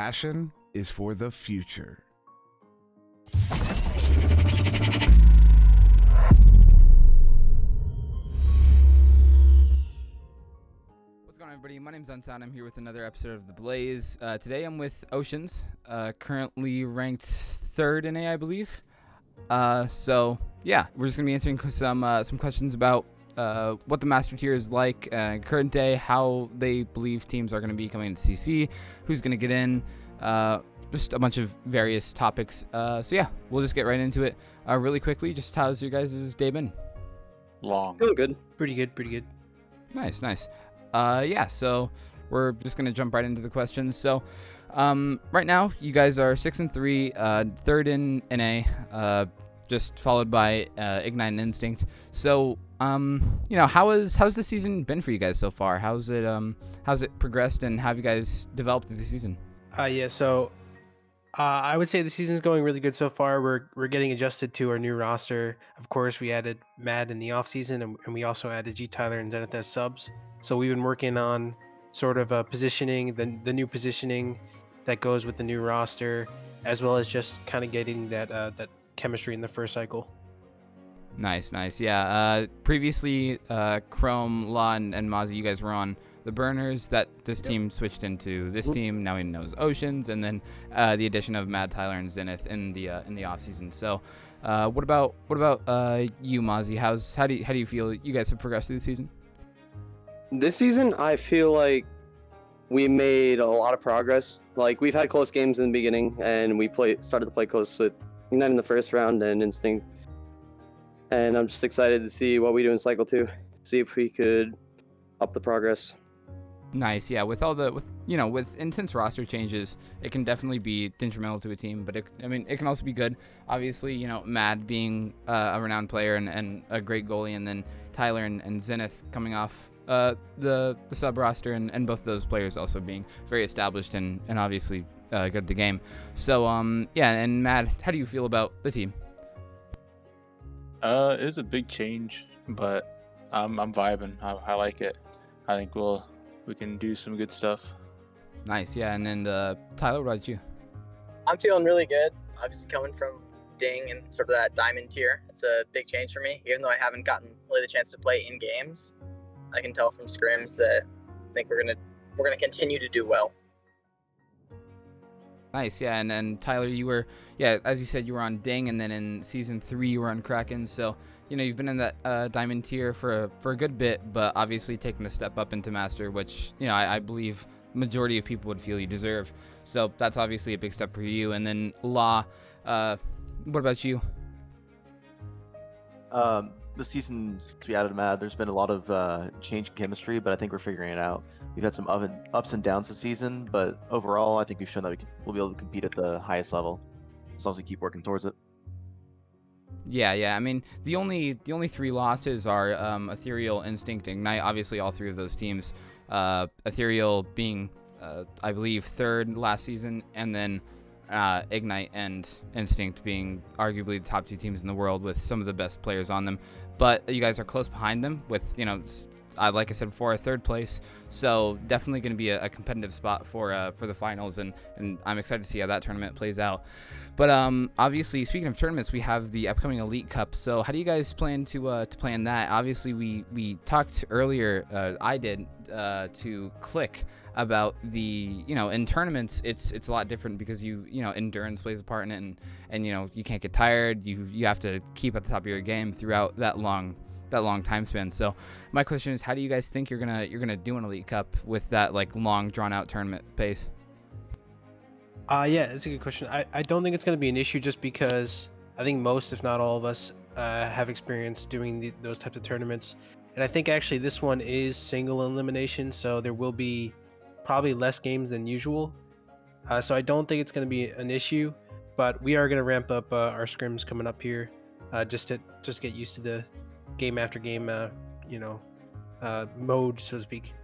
passion is for the future. What's going on, everybody? My name's Unsound. I'm here with another episode of The Blaze. Today I'm with Oceans, currently ranked 3rd in A, I believe. So yeah, we're just gonna be answering some questions about what the Master Tier is like current day, how they believe teams are going to be coming into CC, who's going to get in, just a bunch of various topics. So yeah, we'll just get right into it really quickly. Just how's your guys' day been? Long. Oh, good. Pretty good. Nice. Yeah, so we're just going to jump right into the questions. So right now, you guys are 6-3, 3rd in NA, just followed by Ignite and Instinct. So how's the season been for you guys so far? How's it progressed, and how have you guys developed through the season? So I would say the season's going really good so far. We're getting adjusted to our new roster. Of course, we added Mad in the off season, and we also added G Tyler and Zenith as subs. So we've been working on sort of positioning the new positioning that goes with the new roster, as well as just kind of getting that chemistry in the first cycle. Nice. Yeah. Previously, Chrome, Law, and Mozzie, you guys were on the burners that this team switched into this team. Now he knows Oceans, and then the addition of Mad, Tyler, and Zenith in the off season. So, what about you, Mozzie? How do you feel you guys have progressed through the season? This season, I feel like we made a lot of progress. Like, we've had close games in the beginning, and we started to play close with Ignite in the first round and Instinct. And I'm just excited to see what we do in Cycle 2. See if we could up the progress. Nice, yeah. With intense roster changes, it can definitely be detrimental to a team, but it can also be good. Obviously, Mad being a renowned player and a great goalie, and then Tyler and Zenith coming off the sub roster, and both of those players also being very established and obviously good at the game. So yeah, and Mad, how do you feel about the team? It was a big change, but I'm vibing. I like it. I think we can do some good stuff. Nice, yeah. And then Tyler, what about you? I'm feeling really good. Obviously, coming from Ding and sort of that diamond tier, it's a big change for me. Even though I haven't gotten really the chance to play in games, I can tell from scrims that I think we're gonna continue to do well. Nice, yeah. And then Tyler, you were, as you said, you were on Ding, and then in season 3 you were on Kraken. So you've been in that diamond tier for a good bit, but obviously taking the step up into master, which I believe majority of people would feel you deserve. So that's obviously a big step for you. And then Law, what about you? This season, since we added Mad, there's been a lot of change in chemistry, but I think we're figuring it out. We've had some ups and downs this season, but overall, I think we've shown that we'll be able to compete at the highest level as long as we keep working towards it. Yeah. I mean, the only 3 losses are Ethereal, Instinct, Ignite. Obviously, all 3 of those teams. Ethereal being, I believe, 3rd last season, and then Ignite and Instinct being arguably the top 2 teams in the world with some of the best players on them. But you guys are close behind them with, like I said before, a 3rd place. So definitely going to be a competitive spot for the finals, and I'm excited to see how that tournament plays out. But obviously, speaking of tournaments, we have the upcoming Elite Cup. So how do you guys plan to play in that? Obviously, we talked earlier. I did to Click about the in tournaments it's a lot different because endurance plays a part in it, and you can't get tired. You have to keep at the top of your game throughout that long time span. So my question is, how do you guys think you're gonna do an Elite Cup with that long drawn out tournament pace? Yeah, that's a good question. I don't think it's going to be an issue, just because I think most, if not all of us, have experience doing those types of tournaments. And I think actually this one is single elimination, so there will be probably less games than usual. So I don't think it's going to be an issue, but we are going to ramp up our scrims coming up here, just to get used to the game after game, mode, so to speak.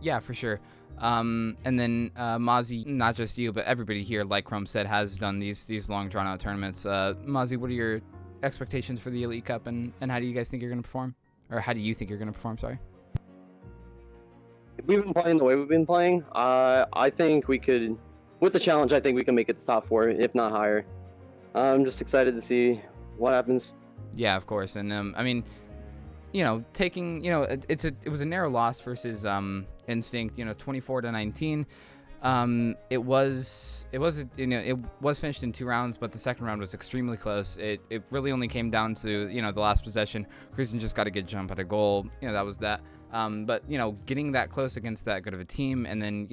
Yeah, for sure. And then Mozzie, not just you, but everybody here, like Chrome said, has done these long drawn out tournaments. Mozzie, what are your expectations for the Elite Cup, and how do you guys think you're going to perform? Or how do you think you're going to perform, sorry? If we've been playing the way we've been playing, I think we could with the challenge, I think we can make it to top 4, if not higher. I'm just excited to see what happens. Yeah, of course. And I mean, taking, it was a narrow loss versus Instinct, 24-19. It was finished in 2 rounds, but the second round was extremely close. It really only came down to, the last possession. Cruzen just got a good jump at a goal. That was that. But getting that close against that good of a team, and then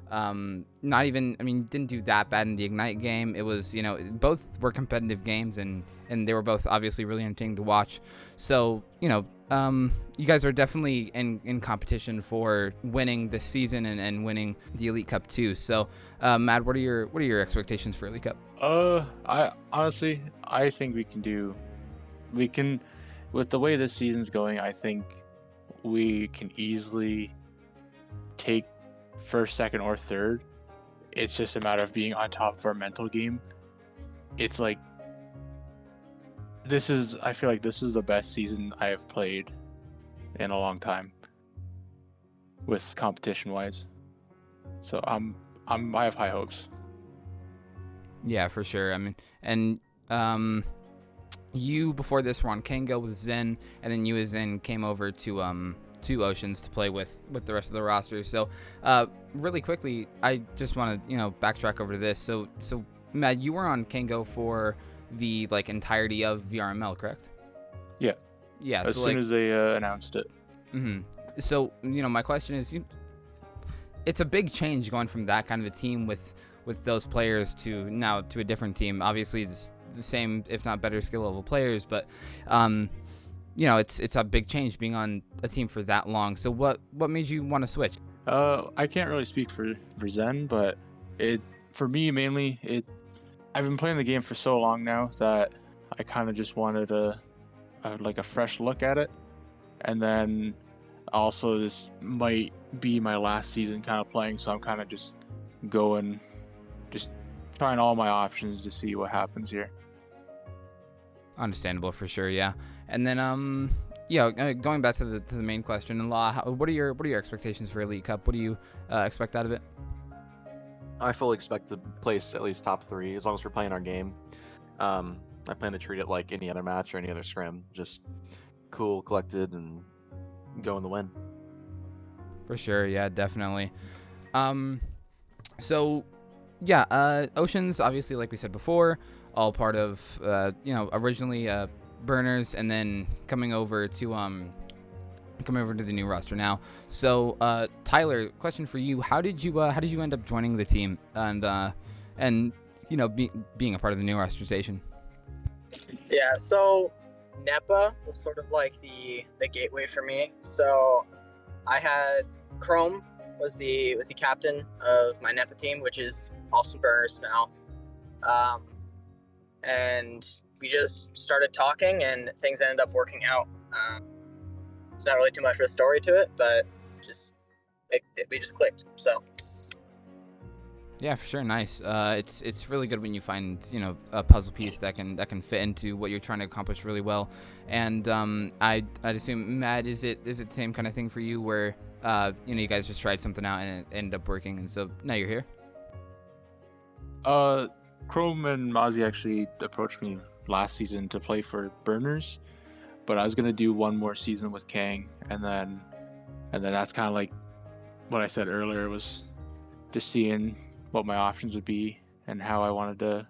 didn't do that bad in the Ignite game. It was, both were competitive games, and they were both obviously really entertaining to watch. So, you guys are definitely in competition for winning this season and winning the Elite Cup too. So, Matt, what are your expectations for Elite Cup? I think we can, with the way this season's going, I think we can easily take first, second, or third. It's just a matter of being on top of our mental game. It's like, I feel like this is the best season I have played in a long time with competition wise. So I have high hopes. Yeah, for sure. I mean, and you before this were on Kango with Zen, and then you as Zen came over to Oceans to play with the rest of the roster. So really quickly, I just want to backtrack over to this. So Matt, you were on Kango for the entirety of VRML, correct? Yeah. As soon as they announced it. Mm-hmm. So my question is, it's a big change going from that kind of a team with those players to now to a different team. Obviously, it's the same, if not better, skill level players, but it's a big change being on a team for that long. So what made you want to switch? I can't really speak for Zen, but for me mainly, I've been playing the game for so long now that I kind of just wanted a fresh look at it. And then also this might be my last season kind of playing, so I'm kind of just trying all my options to see what happens here. Understandable, for sure, yeah. And then going back to the main question, in law, what are your expectations for Elite Cup? What do you expect out of it? I fully expect to place at least top 3 as long as we're playing our game. I plan to treat it like any other match or any other scrim, just cool, collected, and go in the win. For sure, yeah, definitely. So yeah, Oceans, obviously, like we said before, all part of originally Burners, and then coming over to the new roster now. So Tyler, question for you: How did you end up joining the team and being a part of the new rosterization? Yeah, so NEPA was sort of like the gateway for me. So I had Chrome was the captain of my NEPA team, which is also Burners now. And we just started talking, and things ended up working out. It's not really too much of a story to it, but we just clicked. So yeah, for sure, nice. It's really good when you find a puzzle piece that can fit into what you're trying to accomplish really well. And I'd assume, Matt, is it the same kind of thing for you where you guys just tried something out and it ended up working, and so now you're here? Chrome and Mozzie actually approached me last season to play for Burners, but I was gonna do one more season with Kang, and then that's kind of like what I said earlier, was just seeing what my options would be and how I wanted to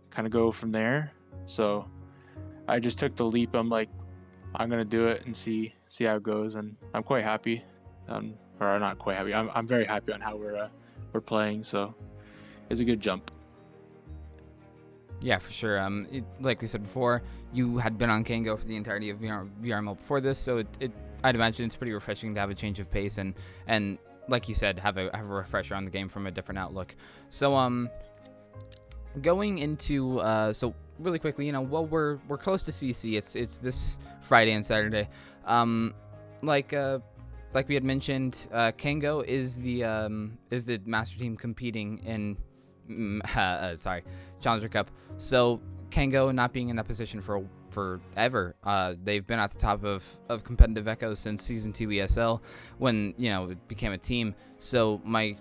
kind of go from there. So I just took the leap. I'm like, I'm gonna do it and see how it goes, and I'm quite happy. Or not quite happy. I'm very happy on how we're playing. So it's a good jump. Yeah, for sure. Like we said before, you had been on Kango for the entirety of VRML before this, so I'd imagine it's pretty refreshing to have a change of pace and like you said, have a refresher on the game from a different outlook. So going into so really quickly, well, we're close to CC. It's this Friday and Saturday. Like we had mentioned, Kango is the master team competing in Challenger Cup. So Kango not being in that position forever. They've been at the top of competitive echoes since season 2 ESL when it became a team. So my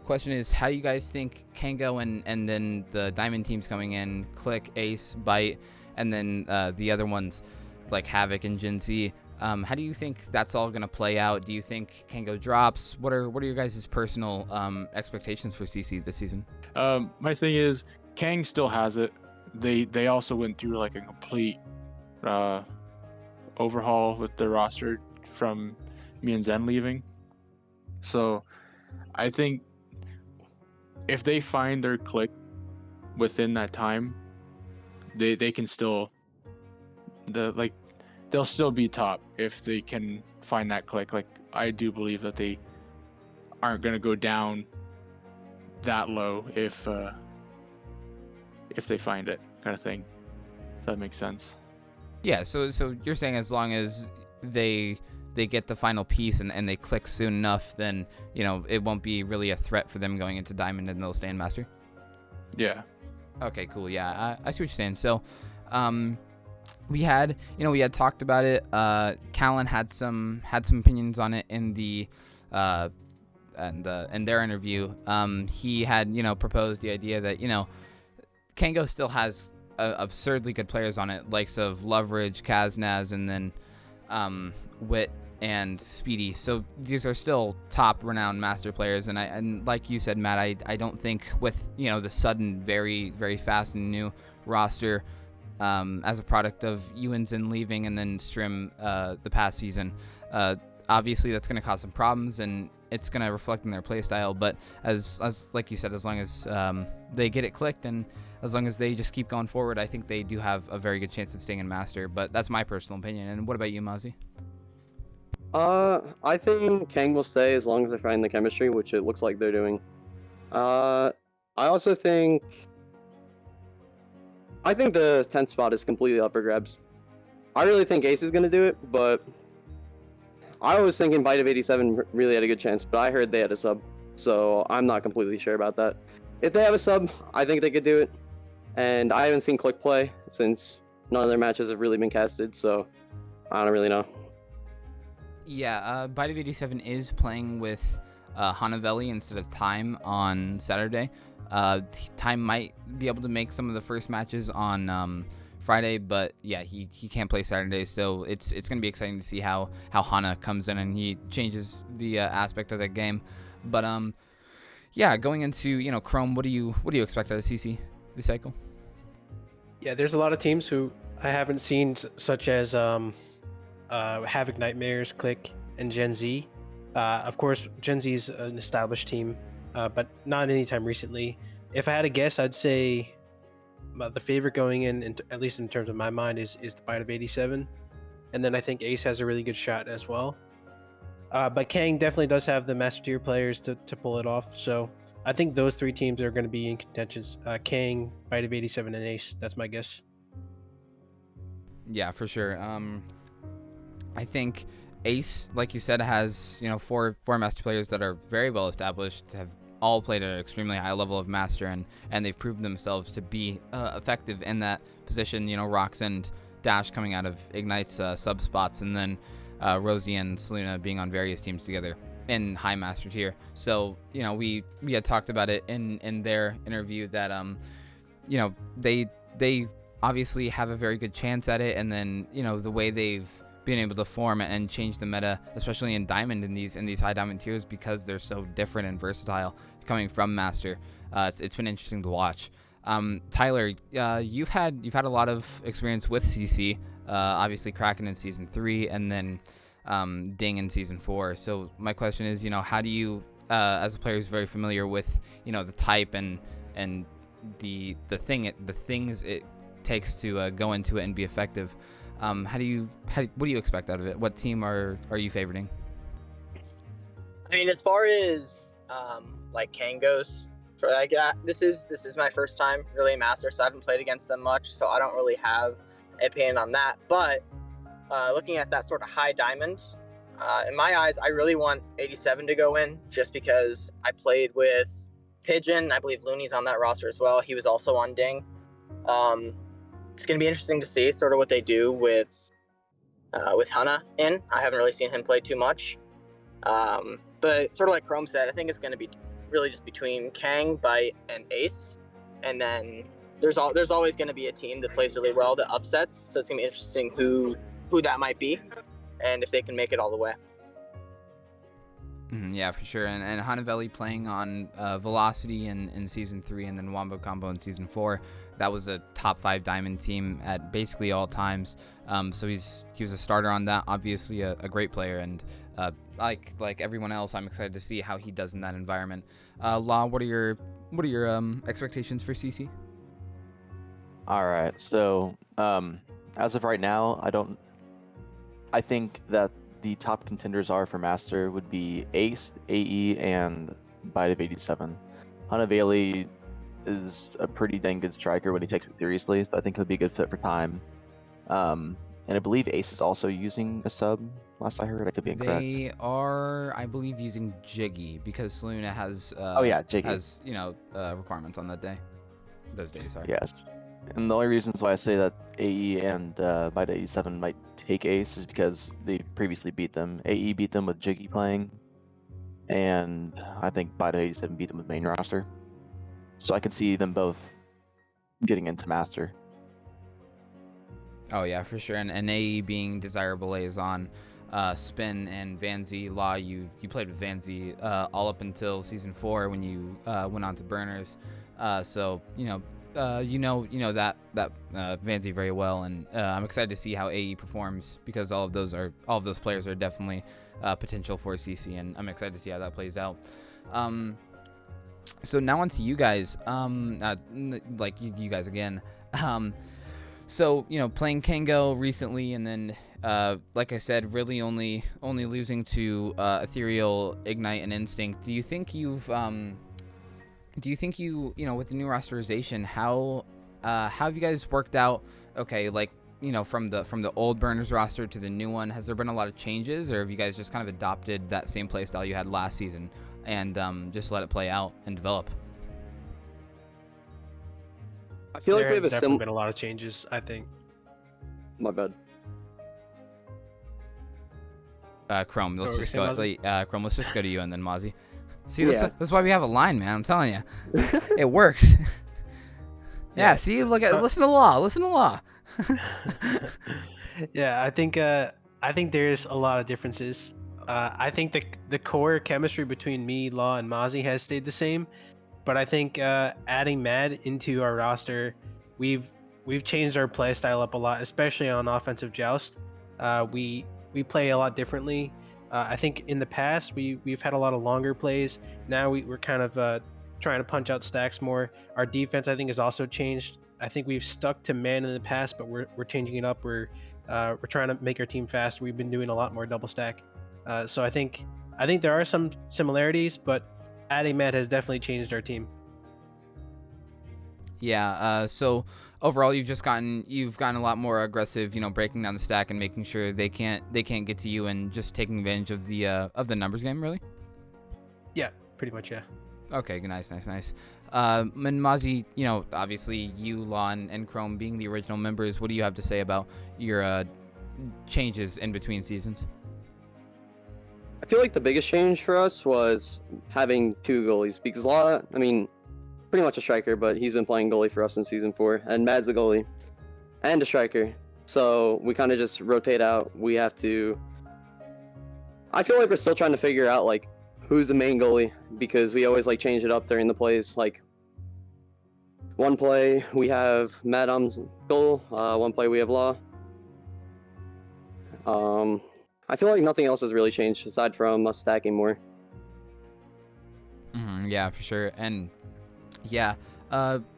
question is, how do you guys think Kango and then the Diamond teams coming in, Click, Ace, Bite, and then the other ones like Havoc and Gen Z, how do you think that's all going to play out? Do you think Kango drops? What are your guys' personal expectations for CC this season? My thing is, Kang still has it. They also went through like a complete overhaul with their roster from me and Zen leaving. So I think if they find their click within that time, they can still they'll still be top if they can find that click. Like, I do believe that they aren't gonna go down that low if they find it, kind of thing. If that makes sense. Yeah, so you're saying as long as they get the final piece and they click soon enough, then, you know, it won't be really a threat for them going into Diamond and they'll stay in Master? Yeah. Okay, cool. Yeah, I see what you're saying. So, we had talked about it. Callan had some opinions on it in their interview. He had, proposed the idea that, Kango still has absurdly good players on it, likes of Loveridge, Kaznaz, and then Wit and Speedy. So these are still top renowned Master players, and like you said, Matt, I don't think with the sudden very very fast and new roster as a product of Ewanson leaving and then Strim the past season, obviously that's going to cause some problems and it's going to reflect in their play style. But as like you said, as long as they get it clicked and as long as they just keep going forward, I think they do have a very good chance of staying in Master. But that's my personal opinion. And what about you, Mozzie? I think Kang will stay as long as they find the chemistry, which it looks like they're doing. I also think the 10th spot is completely up for grabs. I really think Ace is going to do it, but I was thinking Bite of 87 really had a good chance, but I heard they had a sub, so I'm not completely sure about that. If they have a sub, I think they could do it, and I haven't seen Click play since none of their matches have really been casted, so I don't really know. Yeah, Bite of 87 is playing with Hanavelli instead of Time on Saturday. Time might be able to make some of the first matches on Friday, but yeah, he can't play Saturday, so it's going to be exciting to see how Hana comes in and he changes the aspect of that game. But yeah, going into Chrome, what do you expect out of CC this cycle? Yeah, there's a lot of teams who I haven't seen, such as Havoc Nightmares, Click, and Gen Z. Of course, Gen Z is an established team, but not anytime recently. If I had to guess, I'd say the favorite going in, at least in terms of my mind, is the Bite of 87. And then I think Ace has a really good shot as well. But Kang definitely does have the Master Tier players to pull it off. So I think those three teams are going to be in contention. Kang, Bite of 87, and Ace. That's my guess. Yeah, for sure. I think Ace, like you said, has four Master players that are very well established, have all played at an extremely high level of Master, and they've proven themselves to be effective in that position. Rox and Dash coming out of Ignite's sub spots, and then Rosie and Selena being on various teams together in high Master tier. So we had talked about it in their interview that they obviously have a very good chance at it, and then the way they've been able to form and change the meta, especially in Diamond in these high Diamond tiers, because they're so different and versatile coming from Master. It's been interesting to watch. Tyler, you've had a lot of experience with CC, obviously Kraken in season 3 and then Ding in season 4. So my question is, how do you, as a player who's very familiar with the type and the things it takes to go into it and be effective, what do you expect out of it? What team are you favoriting? I mean, as far as like Kang goes, for like that, this is my first time really in Master, so I haven't played against them much, so I don't really have an opinion on that. But looking at that sort of high diamond, in my eyes, I really want 87 to go in, just because I played with Pigeon. I believe Looney's on that roster as well. He was also on Ding. It's going to be interesting to see sort of what they do with Hana in. I haven't really seen him play too much. But sort of like Chrome said, I think it's going to be really just between Kang, Bite, and Ace. And then there's always going to be a team that plays really well that upsets. So it's going to be interesting who that might be and if they can make it all the way. Yeah, for sure. And Hanavelli playing on Velocity in Season 3 and then Wombo Combo in Season 4. That was a top 5 Diamond team at basically all times. So he was a starter on that. Obviously a great player. And like everyone else, I'm excited to see how he does in that environment. Law, what are your expectations for CC? All right. So as of right now, I think that the top contenders are for Master would be Ace, AE, and Bite of 87. Hanavelli is a pretty dang good striker when he takes it seriously, so I think he'll be a good fit for time. And I believe Ace is also using a sub, last I heard. I could be incorrect. They are, I believe, using Jiggy because Saluna has Jiggy has requirements on those days. Sorry. Yes. And the only reasons why I say that AE and Bite 87 might take Ace is because they previously beat them. AE beat them with Jiggy playing, and I think Bite 87 beat them with main roster. So I could see them both getting into Master. Oh yeah, for sure. And AE being desirable liaison, Spin and Vanzi. Law, you played with Vanzi all up until Season 4 when you went on to Burners. So you know that Vanzi very well, and I'm excited to see how AE performs because all of those players are definitely potential for CC, and I'm excited to see how that plays out. So now on to you guys, like you guys again. So playing Kango recently, and then like I said, really only losing to Ethereal, Ignite, and Instinct. Do you think you with the new rosterization, how have you guys worked out? Okay, like from the old Burners roster to the new one, has there been a lot of changes, or have you guys just kind of adopted that same play style you had last season and just let it play out and develop? I feel like we have definitely been a lot of changes, I think. My bad. Chrome, let's What were just you go. saying, Chrome, let's just go to you and then Mozzie. See, Yeah. that's why we have a line, man. I'm telling you, it works. Yeah. See, listen to Law. Yeah, I think there's a lot of differences. I think the core chemistry between me, Law, and Mozzie has stayed the same, but I think adding Mad into our roster, we've changed our play style up a lot, especially on offensive joust. We play a lot differently. I think in the past we've had a lot of longer plays. Now we're kind of trying to punch out stacks more. Our defense, I think, has also changed. I think we've stuck to man in the past, but we're changing it up. We're trying to make our team faster. We've been doing a lot more double stack. So I think there are some similarities, but adding Matt has definitely changed our team. Yeah. So overall, you've gotten a lot more aggressive. Breaking down the stack and making sure they can't get to you, and just taking advantage of the numbers game. Really. Yeah, pretty much. Yeah. Okay. Nice. And Mozzie, obviously you, Law, and Chrome being the original members, what do you have to say about your changes in between seasons? I feel like the biggest change for us was having 2 goalies, because Law, I mean, pretty much a striker, but he's been playing goalie for us in Season 4, and Mad's a goalie and a striker. So we kind of just rotate out. I feel like we're still trying to figure out like who's the main goalie, because we always like change it up during the plays. Like one play we have Mad goal, one play we have Law. I feel like nothing else has really changed aside from us stacking more. Yeah, for sure. And yeah,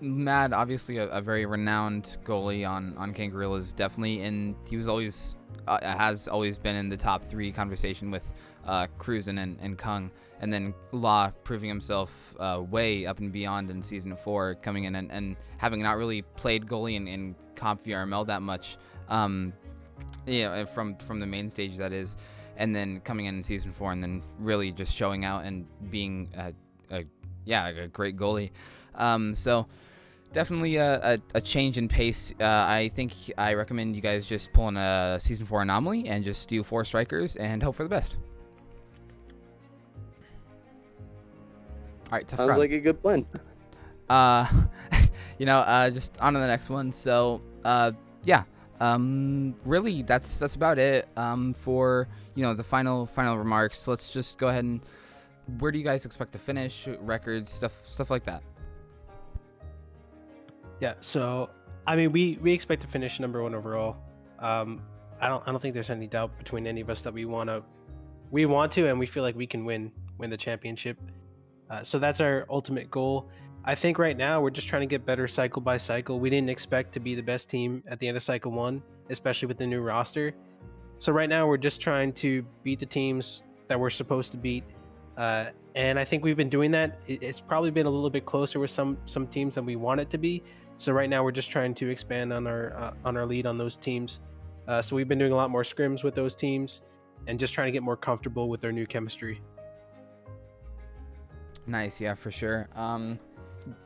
Mad, obviously a very renowned goalie on Kangaroo, is definitely he was always has always been in the top 3 conversation with Cruisin and Kung, and then Law proving himself way up and beyond in Season 4, coming in and having not really played goalie in Comp VRML that much, from the main stage, that is, and then coming in Season 4 and then really just showing out and being a great goalie. So definitely a change in pace. I recommend you guys just pull in a Season 4 anomaly and just do 4 strikers and hope for the best. right, tough Sounds crowd. like a good plan. Uh, just on to the next one. So, yeah, really, that's about it. For the final remarks. Let's just go ahead and where do you guys expect to finish? Records, stuff like that. Yeah, so I mean, we expect to finish number 1 overall. I don't think there's any doubt between any of us that we want to, and we feel like we can win the championship. So that's our ultimate goal. I think right now we're just trying to get better cycle by cycle. We didn't expect to be the best team at the end of cycle 1, especially with the new roster. So right now we're just trying to beat the teams that we're supposed to beat. And I think we've been doing that. It's probably been a little bit closer with some teams than we want it to be. So right now we're just trying to expand on our lead on those teams. So we've been doing a lot more scrims with those teams and just trying to get more comfortable with their new chemistry. Nice, yeah, for sure.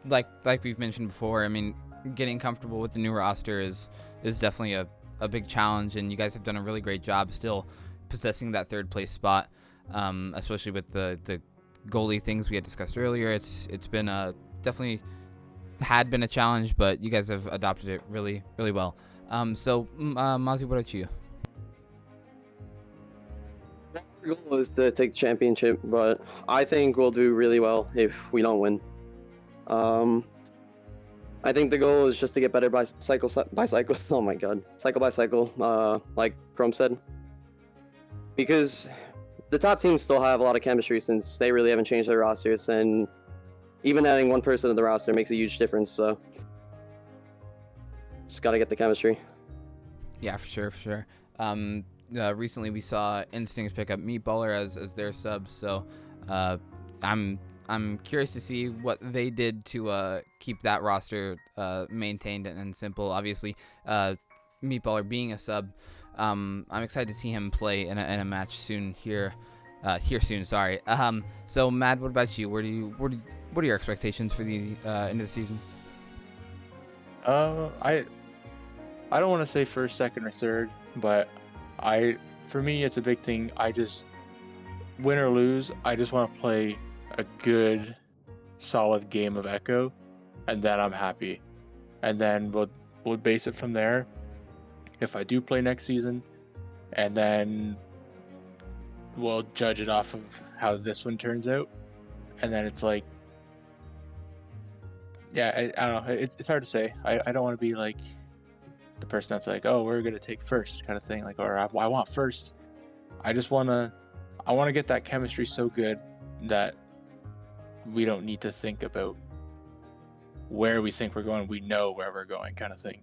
Like we've mentioned before, I mean, getting comfortable with the new roster is definitely a big challenge, and you guys have done a really great job still possessing that third place spot, especially with the goalie things we had discussed earlier. It's been definitely had been a challenge, but you guys have adopted it really well. So Mozzie, what about you? Our goal is to take the championship, but I think we'll do really well if we don't win. I think the goal is just to get better by cycle by cycle. Oh my god, cycle by cycle, like Chrome said, because the top teams still have a lot of chemistry since they really haven't changed their rosters, and even adding one person to the roster makes a huge difference. So just gotta get the chemistry. Yeah, for sure. Recently we saw Instinct pick up Meatballer as their sub, so I'm curious to see what they did to keep that roster maintained and simple. Obviously, Meatballer being a sub, I'm excited to see him play in a match soon here soon. Sorry. So Matt, what about you? What are your expectations for the end of the season? I don't want to say first, second, or third, but for me it's a big thing. I just win or lose, I just want to play a good, solid game of Echo, and then I'm happy. And then we'll base it from there. If I do play next season, and then we'll judge it off of how this one turns out. And then it's like, yeah, I don't know. It's hard to say. I don't want to be like the person that's like, oh, we're gonna take first kind of thing, like, or I want first. I want to get that chemistry so good that we don't need to think about where we think we're going. We know where we're going, kind of thing.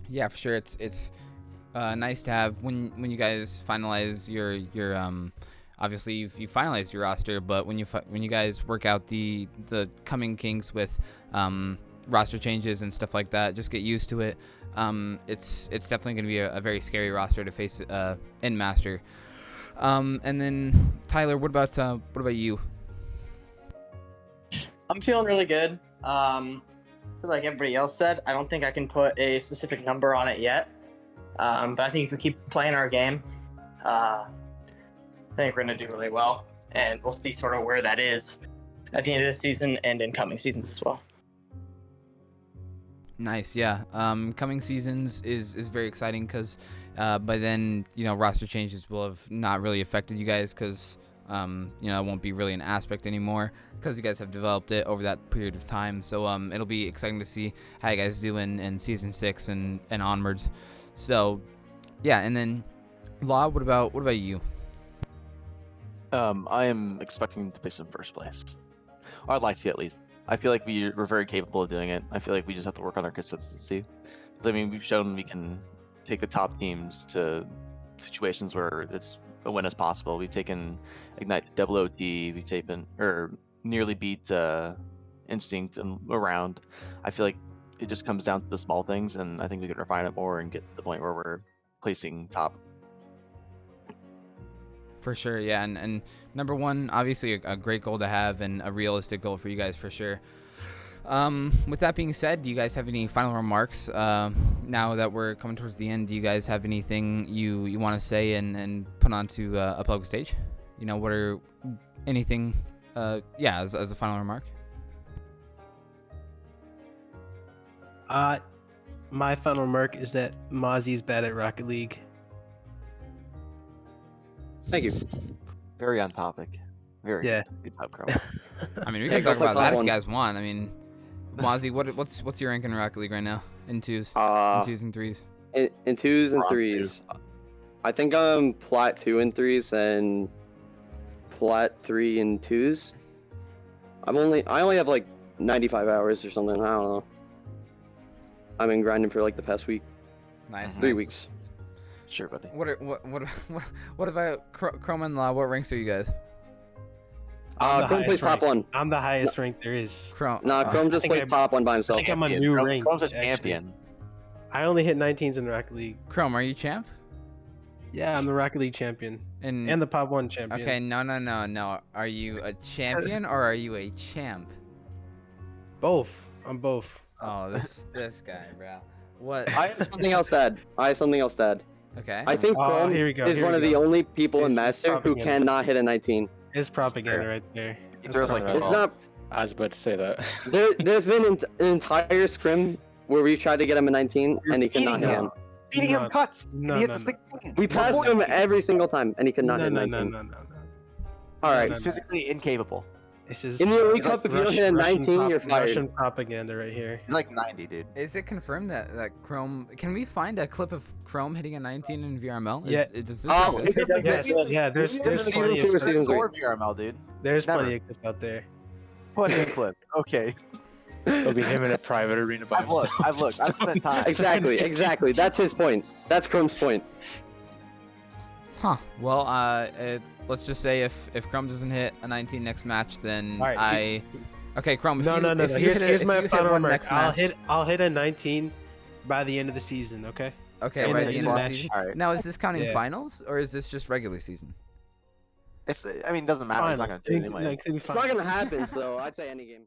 Yeah, for sure. It's nice to have when you guys finalize your obviously you finalized your roster, but when you guys work out the coming kinks with roster changes and stuff like that, just get used to it. It's definitely going to be a very scary roster to face in Master. And then Tyler, what about you? I'm feeling really good. Like everybody else said, I don't think I can put a specific number on it yet. But I think if we keep playing our game, I think we're going to do really well. And we'll see sort of where that is at the end of this season and in coming seasons as well. Nice, yeah. Coming seasons is very exciting because by then, roster changes will have not really affected you guys because, it won't be really an aspect anymore because you guys have developed it over that period of time. So it'll be exciting to see how you guys do in Season 6 and onwards. So, yeah, and then, Law, what about you? I am expecting to place in first place. Or I'd like to, at least. I feel like we're very capable of doing it. I feel like we just have to work on our consistency. But, I mean, we've shown we can take the top teams to situations where it's a win as possible. We've taken Ignite double OT. We've taken nearly beat Instinct and around. I feel like it just comes down to the small things, and I think we could refine it more and get to the point where we're placing top. For sure, yeah, and number one, obviously a great goal to have and a realistic goal for you guys for sure. With that being said, do you guys have any final remarks? Now that we're coming towards the end, do you guys have anything you want to say and put onto a public stage? What are anything Yeah, as a final remark. My final remark is that Mozzie's bad at Rocket League. Thank you. Very on topic. Very Yeah. good job, Chrome. I mean, we Yeah, can go talk play about that if Pop you one. guys want. I mean, Mozzie, what's your rank in Rocket League right now? In twos, Uh, and threes. in twos and Bronze two. threes. I think I'm plat 2 in threes and plat 3 in twos. I only have like 95 hours or something. I don't know. I've been grinding for like the past week, Nice. 3 nice. weeks. Sure, buddy. What about Chrome and Law? What ranks are you guys? I'm the Chrome plays highest pop rank. 1. I'm the highest rank there is. Chrome. Nah, Chrome just think plays I'm- pop 1 by I himself. think I'm a Champion. new Chrome- rank. Chrome's a actually. champion. I only hit 19s in Rocket League. Chrome, are you champ? Yeah, I'm the Rocket League champion and the Pop 1 champion. Okay, no. Are you a champion or are you a champ? Both. I'm both. Oh, this guy, bro. What? I have something else to add. Okay. I think Oh, Chrome here we go, is here one we of the go. only people in It's Master who propaganda. cannot hit a 19. It's propaganda right there. He That's throws like propaganda. It's not. I was about to say that. There's been an entire scrim where we've tried to get him a 19 You're and he cannot feeding hit him. one. Feeding No, him cuts. no, and he hits no, a no. sick button. We passed him every single time and he could not No, hit no, 19. no. All right. no, He's physically incapable. This is In the Elite He's Cup, if you don't hit a 19, you're fired. Russian propaganda right here. He's like 90, dude. Is it confirmed that Chrome? Can we find a clip of Chrome hitting a 19 in VRML? Yeah. Does this Oh, exist? Yeah, there's Season plenty two of or season three? Or VRML, dude. there's Never. plenty of clips out there. Plenty of clips. Okay. It'll be him in a private arena by I've looked. himself. I've spent time. Exactly. That's his point. That's Chrome's point. Huh. Well, let's just say if Chrome doesn't hit a 19 next match, then All right, Okay, Chrome. If No. if you Here's hit a- if my you hit final one remark. next match, I'll hit a 19 by the end of the season. Okay. Okay, and by then the in end of the match. season. All right. Now, is this counting Yeah. finals or is this just regular season? It's. I mean, it doesn't matter. He's not gonna do it anyway. It's not gonna happen, so I'd say any game.